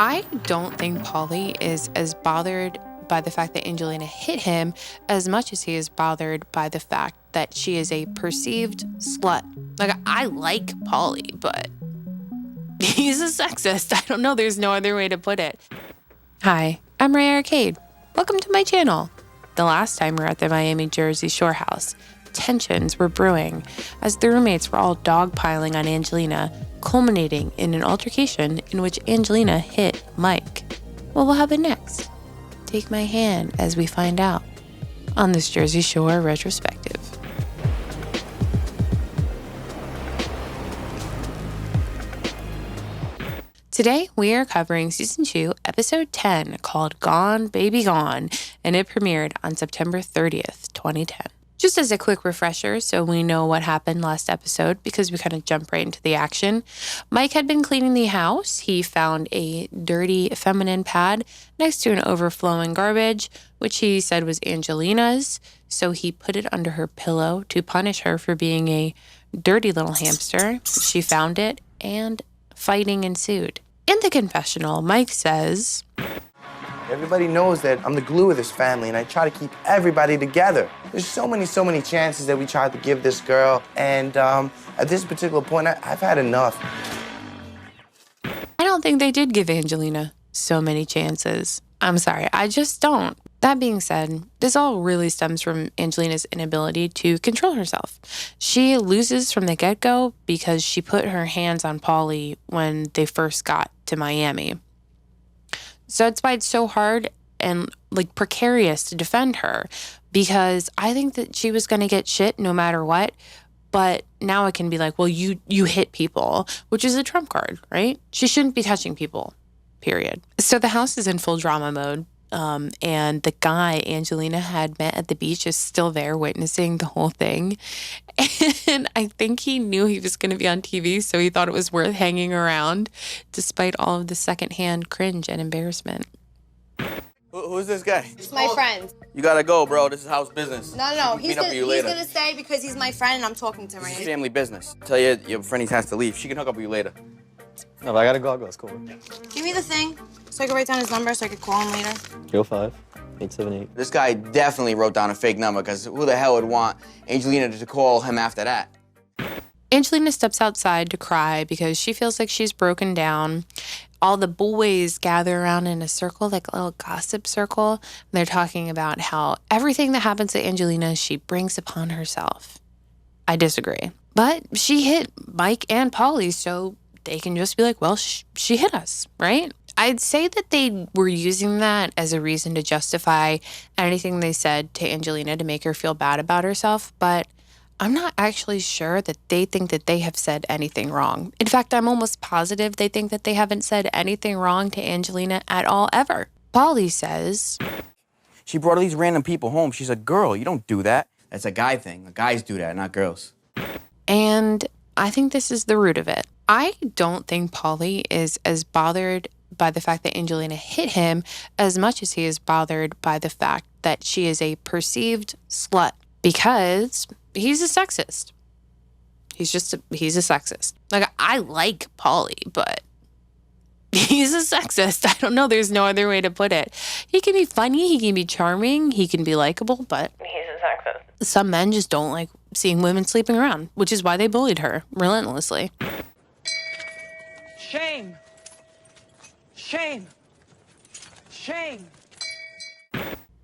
I don't think Pauly is as bothered by the fact that Angelina hit him as much as he is bothered by the fact that she is a perceived slut. Like, I like Pauly, but he's a sexist. I don't know. There's no other way to put it. Hi, I'm Ray Arcade. Welcome to my channel. The last time we were at the Miami Jersey Shore house, tensions were brewing as the roommates were all dogpiling on Angelina, culminating in an altercation in which Angelina hit Mike. What will happen next? Take my hand as we find out on this Jersey Shore retrospective. Today, we are covering Season 2, Episode 10, called Gone, Baby Gone, and it premiered on September 30th, 2010. Just as a quick refresher, so we know what happened last episode, because we kind of jump right into the action. Mike had been cleaning the house. He found a dirty feminine pad next to an overflowing garbage, which he said was Angelina's. So he put it under her pillow to punish her for being a dirty little hamster. She found it, and fighting ensued. In the confessional, Mike says, "Everybody knows that I'm the glue of this family, and I try to keep everybody together. There's so many chances that we tried to give this girl, and at this particular point, I've had enough." I don't think they did give Angelina so many chances. I'm sorry, I just don't. That being said, this all really stems from Angelina's inability to control herself. She loses from the get-go because she put her hands on Pauly when they first got to Miami. So that's why it's so hard and precarious to defend her, because I think that she was going to get shit no matter what. But now it can be like, well, you hit people, which is a trump card, right? She shouldn't be touching people, period. So the house is in full drama mode. And the guy Angelina had met at the beach is still there witnessing the whole thing. And I think he knew he was going to be on TV, so he thought it was worth hanging around despite all of the secondhand cringe and embarrassment. Who's this guy? It's my friend. You gotta go, bro. This is house business. No. He's gonna stay because he's my friend and I'm talking to him right This now. is family business. Tell you your friend has to leave. She can hook up with you later. No, but I gotta go. I'll go. It's cool. Give me the thing so I can write down his number so I could call him later. 305-878. This guy definitely wrote down a fake number, because who the hell would want Angelina to call him after that? Angelina steps outside to cry because she feels like she's broken down. All the boys gather around in a circle, like a little gossip circle. And they're talking about how everything that happens to Angelina, she brings upon herself. I disagree. But she hit Mike and Pauly, so they can just be like, well, she hit us, right? I'd say that they were using that as a reason to justify anything they said to Angelina to make her feel bad about herself, but I'm not actually sure that they think that they have said anything wrong. In fact, I'm almost positive they think that they haven't said anything wrong to Angelina at all, ever. Pauly says, She brought all these random people home. She's a girl. You don't do that. That's a guy thing. Guys do that, not girls. and I think this is the root of it. I don't think Pauly is as bothered by the fact that Angelina hit him as much as he is bothered by the fact that she is a perceived slut, because he's a sexist. He's a sexist. Like, I like Pauly, but he's a sexist. I don't know. There's no other way to put it. He can be funny. He can be charming. He can be likable, but he's a sexist. Some men just don't like seeing women sleeping around, which is why they bullied her relentlessly. Shame. Shame. Shame.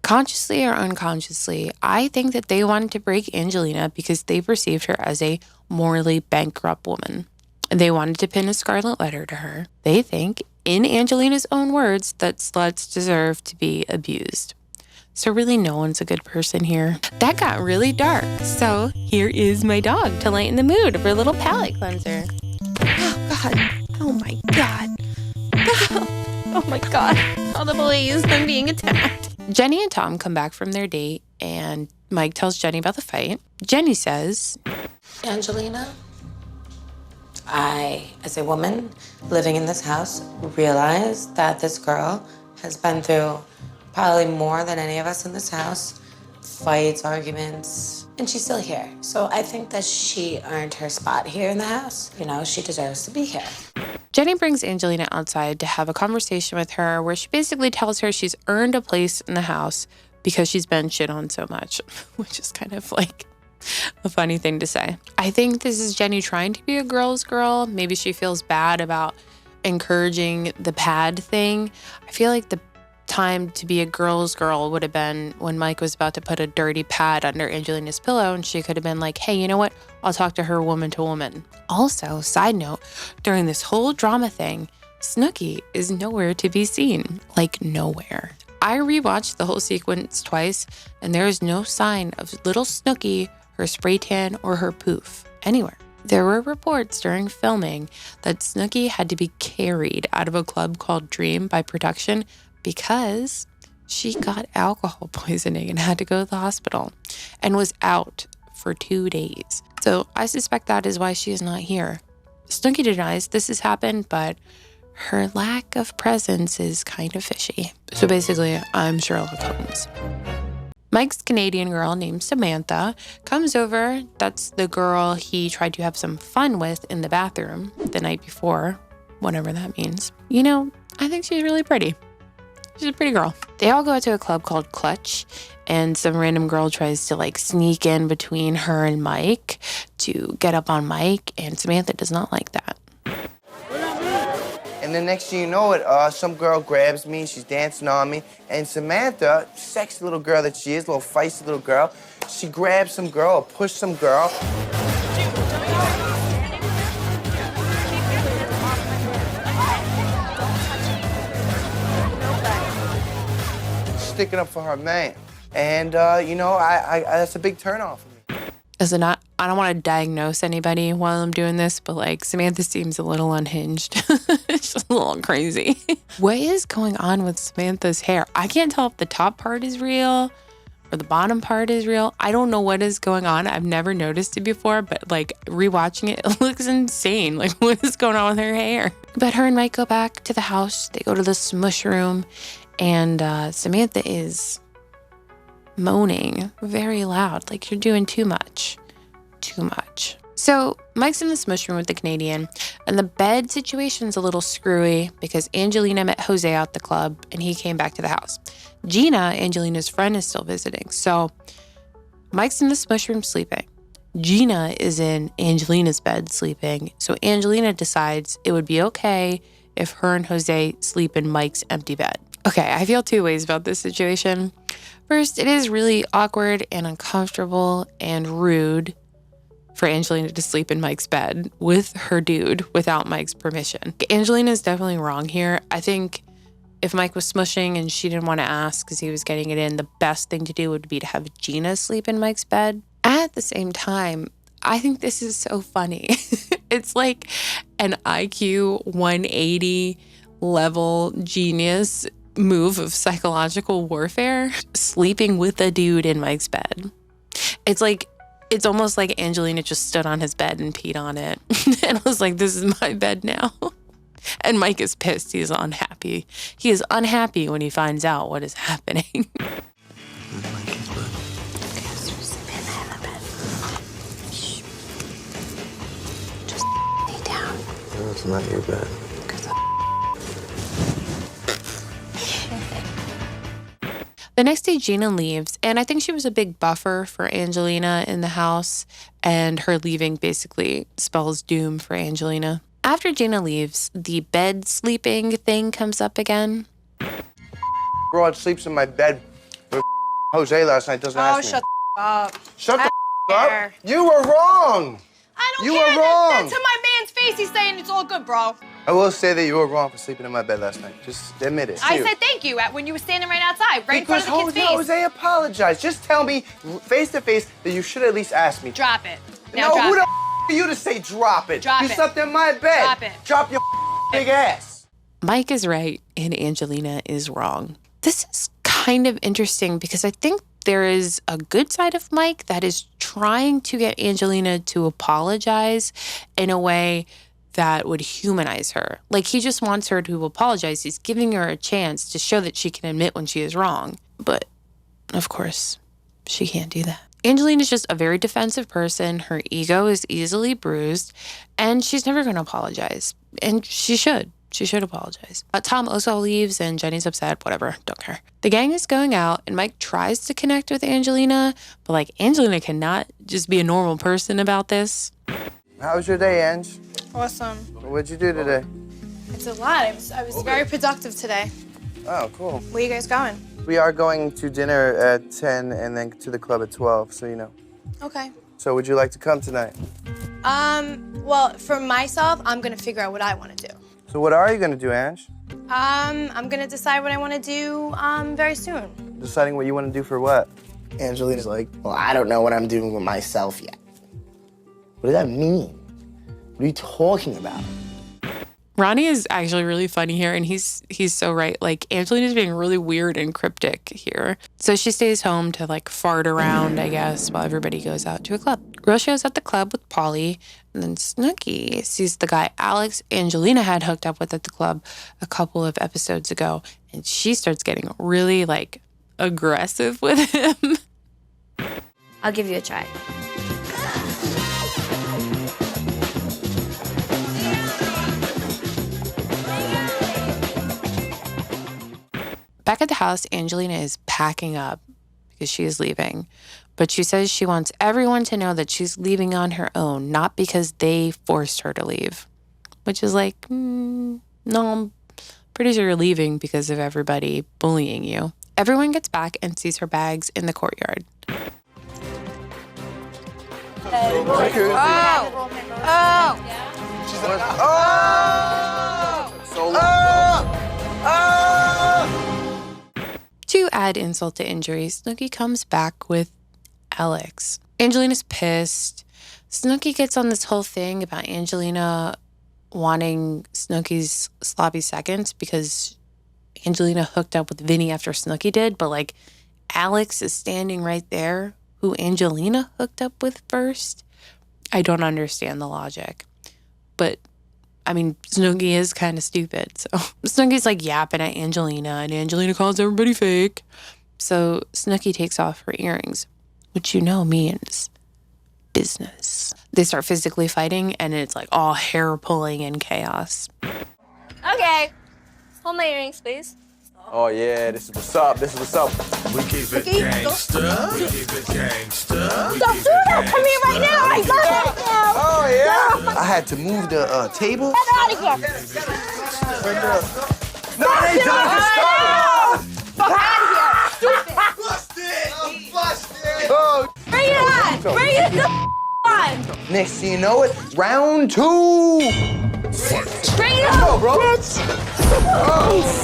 Consciously or unconsciously, I think that they wanted to break Angelina because they perceived her as a morally bankrupt woman. They wanted to pin a scarlet letter to her. They think, in Angelina's own words, that sluts deserve to be abused. So really, no one's a good person here. That got really dark. So here is my dog to lighten the mood of her little palate cleanser. Oh, God. Oh, my God. Oh, my God. All the boys, I'm being attacked. Jenni and Tom come back from their date, and Mike tells Jenni about the fight. Jenni says, Angelina, I, as a woman living in this house, realize that this girl has been through probably more than any of us in this house. Fights, arguments, and she's still here. So I think that she earned her spot here in the house. You know, she deserves to be here. Jenni brings Angelina outside to have a conversation with her where she basically tells her she's earned a place in the house because she's been shit on so much, which is kind of like a funny thing to say. I think this is Jenni trying to be a girl's girl. Maybe she feels bad about encouraging the pad thing. I feel like the time to be a girl's girl would have been when Mike was about to put a dirty pad under Angelina's pillow, and she could have been like, hey, you know what? I'll talk to her woman to woman. Also, side note, during this whole drama thing, Snooki is nowhere to be seen. Like, nowhere. I rewatched the whole sequence twice, and there is no sign of little Snooki, her spray tan, or her poof anywhere. There were reports during filming that Snooki had to be carried out of a club called Dream by production because she got alcohol poisoning and had to go to the hospital and was out for 2 days. So I suspect that is why she is not here. Snooki denies this has happened, but her lack of presence is kind of fishy. So basically, I'm Sherlock Holmes. Mike's Canadian girl named Samantha comes over. That's the girl he tried to have some fun with in the bathroom the night before, whatever that means. You know, I think she's really pretty. She's a pretty girl. They all go to a club called Clutch, and some random girl tries to like sneak in between her and Mike to get up on Mike, and Samantha does not like that. And the next thing you know it, some girl grabs me, she's dancing on me, and Samantha, sexy little girl that she is, little feisty little girl, she grabs some girl or pushes some girl. Sticking up for her man. And, you know, I that's a big turn off for me. Listen, I don't want to diagnose anybody while I'm doing this, but like Samantha seems a little unhinged. It's just a little crazy. What is going on with Samantha's hair? I can't tell if the top part is real or the bottom part is real. I don't know what is going on. I've never noticed it before, but like rewatching it, it looks insane. Like what is going on with her hair? But her and Mike go back to the house. They go to the Smush room, and Samantha is moaning very loud, like you're doing too much. So Mike's in the Smush room with the Canadian, and the bed situation's a little screwy because Angelina met Jose out the club and he came back to the house. Gina, Angelina's friend, is still visiting. So Mike's in the Smush room sleeping. Gina is in Angelina's bed sleeping. So Angelina decides it would be okay if her and Jose sleep in Mike's empty bed. Okay, I feel two ways about this situation. First, it is really awkward and uncomfortable and rude for Angelina to sleep in Mike's bed with her dude without Mike's permission. Angelina is definitely wrong here. I think if Mike was smushing and she didn't want to ask because he was getting it in, the best thing to do would be to have Gina sleep in Mike's bed. At the same time, I think this is so funny. It's like an IQ 180 level genius move of psychological warfare, sleeping with a dude in Mike's bed. It's almost like Angelina just stood on his bed and peed on it and was like, this is my bed now. And Mike is pissed. He's unhappy. He is unhappy when he finds out what is happening. Just lay down. No, it's not your bed. The next day, Gina leaves, and I think she was a big buffer for Angelina in the house, and her leaving basically spells doom for Angelina. After Gina leaves, the bed sleeping thing comes up again. Broad sleeps in my bed with Jose last night, doesn't ask me. Shut the up. Shut the care. up. You were wrong. I don't You care. were wrong. That's to my man's face. He's saying it's all good, bro. I will say that you were wrong for sleeping in my bed last night. Just admit it. I said thank you when you were standing right outside, right in front of the kid's face. Jose apologized. Just tell me face to face that you should at least ask me. Drop it. Now No, drop who the it. are you to say drop it? Drop you it. slept in my bed. Drop it. Drop your big ass. Mike is right and Angelina is wrong. This is kind of interesting because I think there is a good side of Mike that is trying to get Angelina to apologize in a way that would humanize her. Like, he just wants her to apologize. He's giving her a chance to show that she can admit when she is wrong. But, of course, she can't do that. Angelina's just a very defensive person. Her ego is easily bruised, and she's never going to apologize. And she should. She should apologize. Tom also leaves, and Jenni's upset. Whatever, don't care. The gang is going out, and Mike tries to connect with Angelina, but like Angelina cannot just be a normal person about this. How was your day, Ange? Awesome. What'd you do today? It's a lot. I was very productive today. Oh, cool. Where you guys going? We are going to dinner at 10 and then to the club at 12, so you know. Okay. So would you like to come tonight? Well, for myself, I'm gonna figure out what I want to do. So what are you gonna do, Ange? I'm gonna decide what I want to do very soon. Deciding what you want to do for what? Angelina's like, well, I don't know what I'm doing with myself yet. What does that mean? What are you talking about? Ronnie is actually really funny here, and he's so right. Like, Angelina's being really weird and cryptic here. So she stays home to, like, fart around, I guess, while everybody goes out to a club. Rocio's at the club with Pauly, and then Snooki sees the guy Alex Angelina had hooked up with at the club a couple of episodes ago, and she starts getting really, like, aggressive with him. I'll give you a try. Back at the house, Angelina is packing up because she is leaving. But she says she wants everyone to know that she's leaving on her own, not because they forced her to leave. Which is like, no, I'm pretty sure you're leaving because of everybody bullying you. Everyone gets back and sees her bags in the courtyard. To add insult to injury, Snooki comes back with Alex. Angelina's pissed. Snooki gets on this whole thing about Angelina wanting Snooki's sloppy seconds because Angelina hooked up with Vinny after Snooki did, but like Alex is standing right there who Angelina hooked up with first. I don't understand the logic. But I mean, Snooki is kind of stupid. So Snooki's like yapping at Angelina, and Angelina calls everybody fake. So Snooki takes off her earrings, which you know means business. They start physically fighting, and it's like all hair pulling and chaos. Okay. Hold my earrings, please. Oh yeah, this is what's up. This is what's up. We keep it gangsta. We keep it gangsta. Don't do that to me right now. I love it now. Oh, yeah? I had to move the table. Get out of here. No, it ain't done. Stop! Fuck out of here. Stupid. Busted! I'm busted! Oh, Bring it on. Bring it the on. next thing you know it, round 2. Bring it on, bro. bitch. Oh.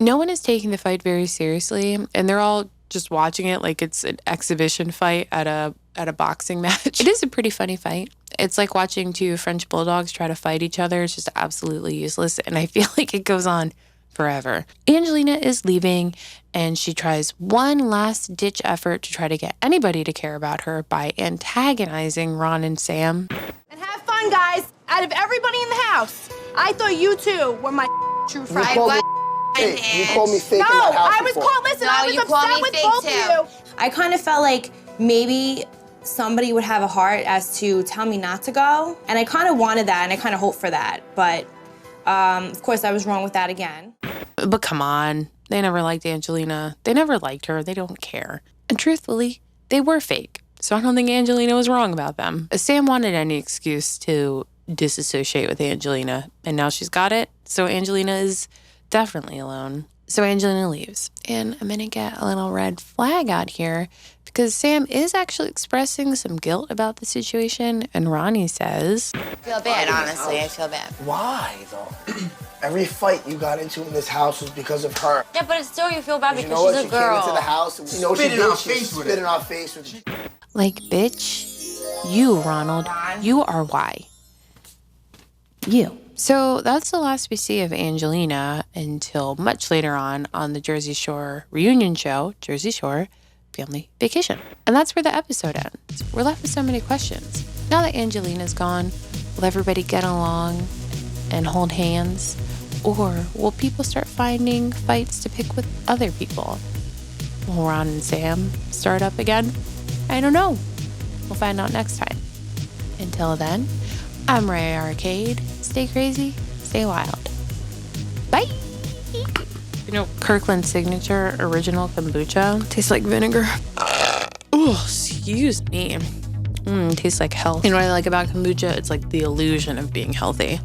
No one is taking the fight very seriously, and they're all just watching it like it's an exhibition fight at a boxing match. It is a pretty funny fight. It's like watching 2 French bulldogs try to fight each other. It's just absolutely useless, and I feel like it goes on forever. Angelina is leaving, and she tries one last-ditch effort to try to get anybody to care about her by antagonizing Ron and Sam. And have fun, guys. Out of everybody in the house, I thought you two were my true friends. You called me fake No, in that house I was before. called. Listen, I was upset with both of you. I kind of felt like maybe somebody would have a heart as to tell me not to go. And I kind of wanted that, and I kind of hoped for that. But, of course, I was wrong with that again. But come on. They never liked Angelina. They never liked her. They don't care. And truthfully, they were fake. So I don't think Angelina was wrong about them. Sam wanted any excuse to disassociate with Angelina, and now she's got it. So Angelina is definitely alone. So Angelina leaves. And I'm going to get a little red flag out here because Sam is actually expressing some guilt about the situation. And Ronnie says, I feel bad, honestly. I feel bad. Why, though? Every fight you got into in this house was because of her. Yeah, but it's still you feel bad You because know what? she's She a girl. came into the house and you know what she Spit in our did? She face with spit it. in our face with it. like, bitch, you, Ronald, you are why. You. So that's the last we see of Angelina until much later on the Jersey Shore reunion show, Jersey Shore Family Vacation. And that's where the episode ends. We're left with so many questions. Now that Angelina's gone, will everybody get along and hold hands? Or will people start finding fights to pick with other people? Will Ron and Sam start up again? I don't know. We'll find out next time. Until then, I'm Ray Arcade. Stay crazy, stay wild. Bye. You know, Kirkland's signature original kombucha tastes like vinegar. Oh, excuse me. Tastes like health. You know what I like about kombucha? It's like the illusion of being healthy.